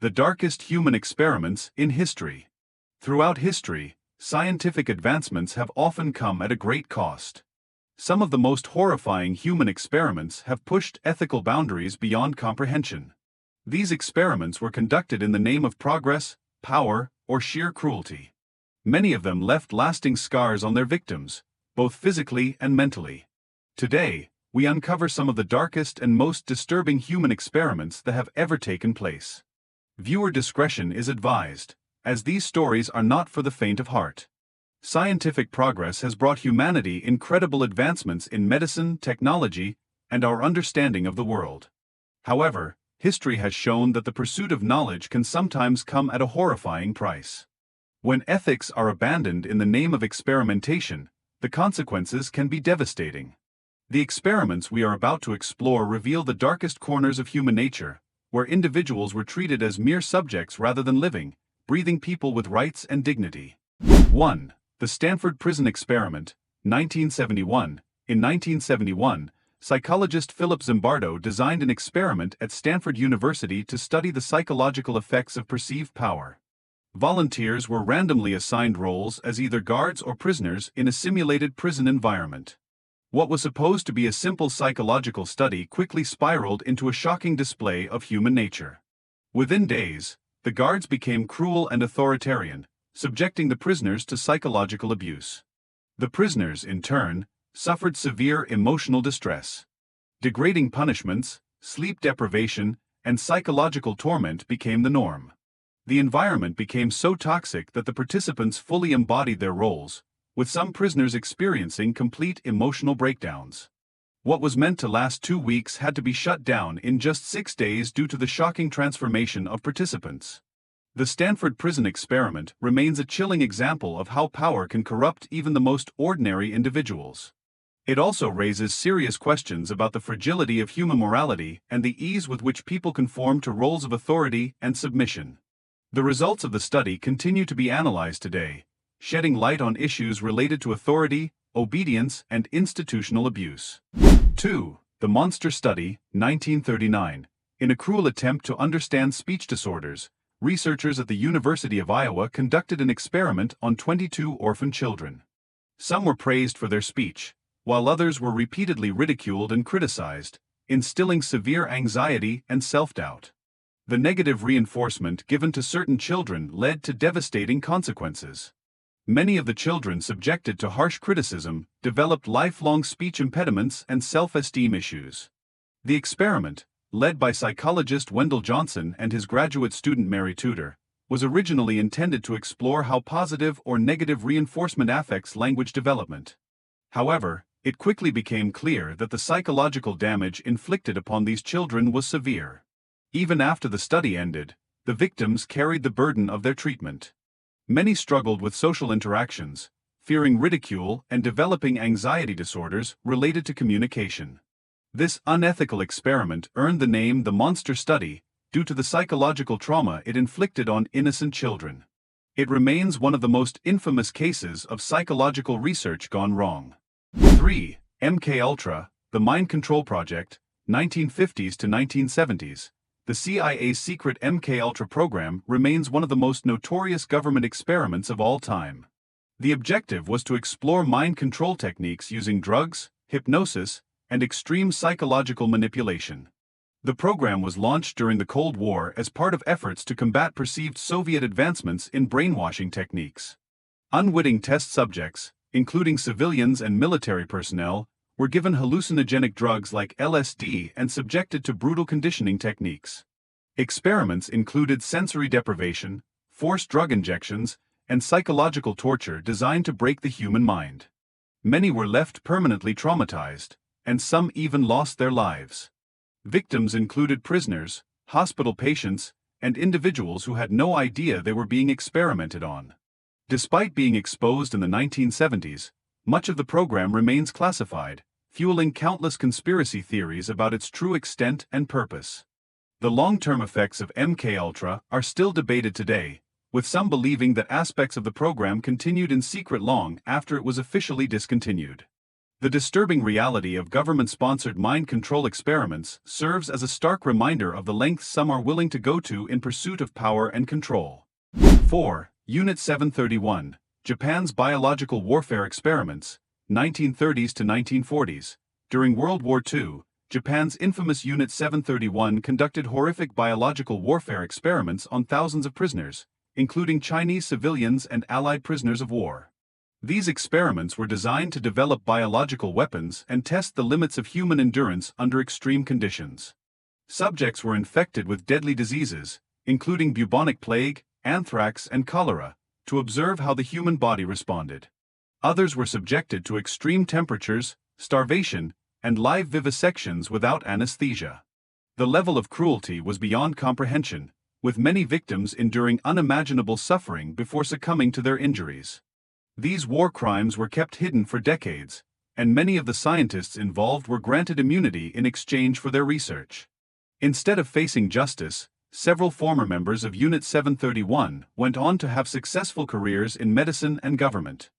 The darkest human experiments in history. Throughout history, scientific advancements have often come at a great cost. Some of the most horrifying human experiments have pushed ethical boundaries beyond comprehension. These experiments were conducted in the name of progress, power, or sheer cruelty. Many of them left lasting scars on their victims, both physically and mentally. Today, we uncover some of the darkest and most disturbing human experiments that have ever taken place. Viewer discretion is advised, as these stories are not for the faint of heart. Scientific progress has brought humanity incredible advancements in medicine, technology, and our understanding of the world. However, history has shown that the pursuit of knowledge can sometimes come at a horrifying price. When ethics are abandoned in the name of experimentation, the consequences can be devastating. The experiments we are about to explore reveal the darkest corners of human nature, where individuals were treated as mere subjects rather than living, breathing people with rights and dignity. 1. The Stanford Prison Experiment, 1971. In 1971, psychologist Philip Zimbardo designed an experiment at Stanford University to study the psychological effects of perceived power. Volunteers were randomly assigned roles as either guards or prisoners in a simulated prison environment. What was supposed to be a simple psychological study quickly spiraled into a shocking display of human nature. Within days, the guards became cruel and authoritarian, subjecting the prisoners to psychological abuse. The prisoners, in turn, suffered severe emotional distress. Degrading punishments, sleep deprivation, and psychological torment became the norm. The environment became so toxic that the participants fully embodied their roles, with some prisoners experiencing complete emotional breakdowns. What was meant to last 2 weeks had to be shut down in just 6 days due to the shocking transformation of participants. The Stanford Prison Experiment remains a chilling example of how power can corrupt even the most ordinary individuals. It also raises serious questions about the fragility of human morality and the ease with which people conform to roles of authority and submission. The results of the study continue to be analyzed today, shedding light on issues related to authority, obedience, and institutional abuse. 2. The Monster Study, 1939. In a cruel attempt to understand speech disorders, researchers at the University of Iowa conducted an experiment on 22 orphan children. Some were praised for their speech, while others were repeatedly ridiculed and criticized, instilling severe anxiety and self-doubt. The negative reinforcement given to certain children led to devastating consequences. Many of the children subjected to harsh criticism developed lifelong speech impediments and self-esteem issues. The experiment, led by psychologist Wendell Johnson and his graduate student Mary Tudor, was originally intended to explore how positive or negative reinforcement affects language development. However, it quickly became clear that the psychological damage inflicted upon these children was severe. Even after the study ended, the victims carried the burden of their treatment. Many struggled with social interactions, fearing ridicule and developing anxiety disorders related to communication. This unethical experiment earned the name the Monster Study due to the psychological trauma it inflicted on innocent children. It remains one of the most infamous cases of psychological research gone wrong. 3. MKUltra, the Mind Control Project, 1950s to 1970s. The CIA's secret MKUltra program remains one of the most notorious government experiments of all time. The objective was to explore mind control techniques using drugs, hypnosis, and extreme psychological manipulation. The program was launched during the Cold War as part of efforts to combat perceived Soviet advancements in brainwashing techniques. Unwitting test subjects, including civilians and military personnel, were given hallucinogenic drugs like LSD and subjected to brutal conditioning techniques. Experiments included sensory deprivation, forced drug injections, and psychological torture designed to break the human mind. Many were left permanently traumatized, and some even lost their lives. Victims included prisoners, hospital patients, and individuals who had no idea they were being experimented on. Despite being exposed in the 1970s, much of the program remains classified, fueling countless conspiracy theories about its true extent and purpose. The long-term effects of MKUltra are still debated today, with some believing that aspects of the program continued in secret long after it was officially discontinued. The disturbing reality of government-sponsored mind control experiments serves as a stark reminder of the lengths some are willing to go to in pursuit of power and control. 4. Unit 731, Japan's Biological Warfare Experiments, 1930s to 1940s. During World War II, Japan's infamous Unit 731 conducted horrific biological warfare experiments on thousands of prisoners, including Chinese civilians and Allied prisoners of war. These experiments were designed to develop biological weapons and test the limits of human endurance under extreme conditions. Subjects were infected with deadly diseases, including bubonic plague, anthrax, and cholera, to observe how the human body responded. Others were subjected to extreme temperatures, starvation, and live vivisections without anesthesia. The level of cruelty was beyond comprehension, with many victims enduring unimaginable suffering before succumbing to their injuries. These war crimes were kept hidden for decades, and many of the scientists involved were granted immunity in exchange for their research. Instead of facing justice, several former members of Unit 731 went on to have successful careers in medicine and government.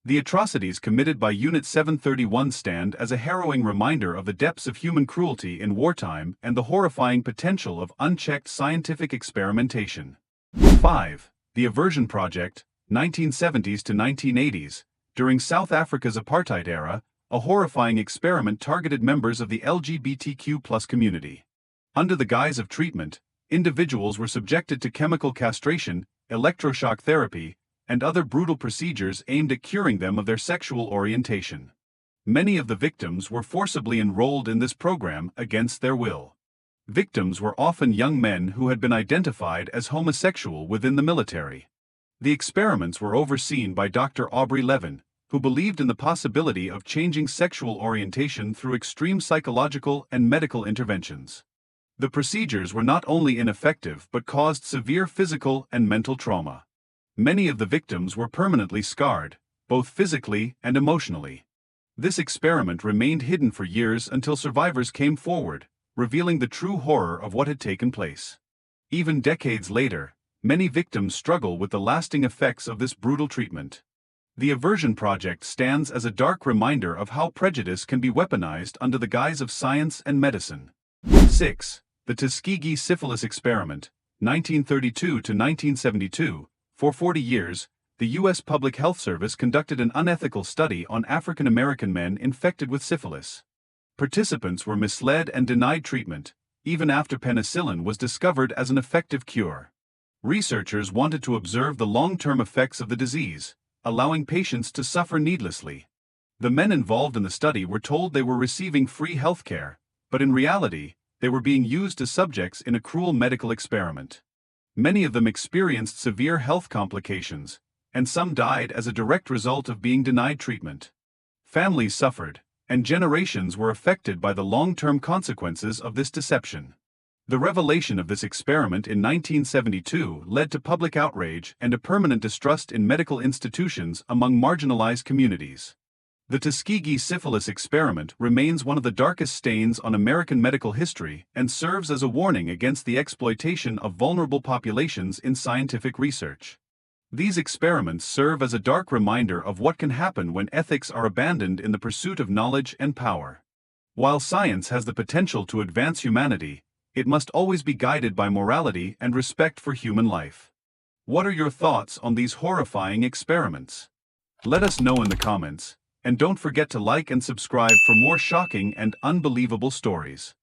The atrocities committed by Unit 731 stand as a harrowing reminder of the depths of human cruelty in wartime and the horrifying potential of unchecked scientific experimentation. 5. The Aversion Project, 1970s to 1980s. During South Africa's apartheid era, a horrifying experiment targeted members of the LGBTQ+ community. Under the guise of treatment, individuals were subjected to chemical castration, electroshock therapy, and other brutal procedures aimed at curing them of their sexual orientation. Many of the victims were forcibly enrolled in this program against their will. Victims were often young men who had been identified as homosexual within the military. The experiments were overseen by Dr. Aubrey Levin, who believed in the possibility of changing sexual orientation through extreme psychological and medical interventions. The procedures were not only ineffective but caused severe physical and mental trauma. Many of the victims were permanently scarred, both physically and emotionally. This experiment remained hidden for years until survivors came forward, revealing the true horror of what had taken place. Even decades later, many victims struggle with the lasting effects of this brutal treatment. The Aversion Project stands as a dark reminder of how prejudice can be weaponized under the guise of science and medicine. 6. The Tuskegee Syphilis Experiment, 1932 to 1972. For 40 years, the U.S. Public Health Service conducted an unethical study on African American men infected with syphilis. Participants were misled and denied treatment, even after penicillin was discovered as an effective cure. Researchers wanted to observe the long-term effects of the disease, allowing patients to suffer needlessly. The men involved in the study were told they were receiving free health care, but in reality, they were being used as subjects in a cruel medical experiment. Many of them experienced severe health complications, and some died as a direct result of being denied treatment. Families suffered, and generations were affected by the long-term consequences of this deception. The revelation of this experiment in 1972 led to public outrage and a permanent distrust in medical institutions among marginalized communities. The Tuskegee syphilis experiment remains one of the darkest stains on American medical history and serves as a warning against the exploitation of vulnerable populations in scientific research. These experiments serve as a dark reminder of what can happen when ethics are abandoned in the pursuit of knowledge and power. While science has the potential to advance humanity, it must always be guided by morality and respect for human life. What are your thoughts on these horrifying experiments? Let us know in the comments, and don't forget to like and subscribe for more shocking and unbelievable stories.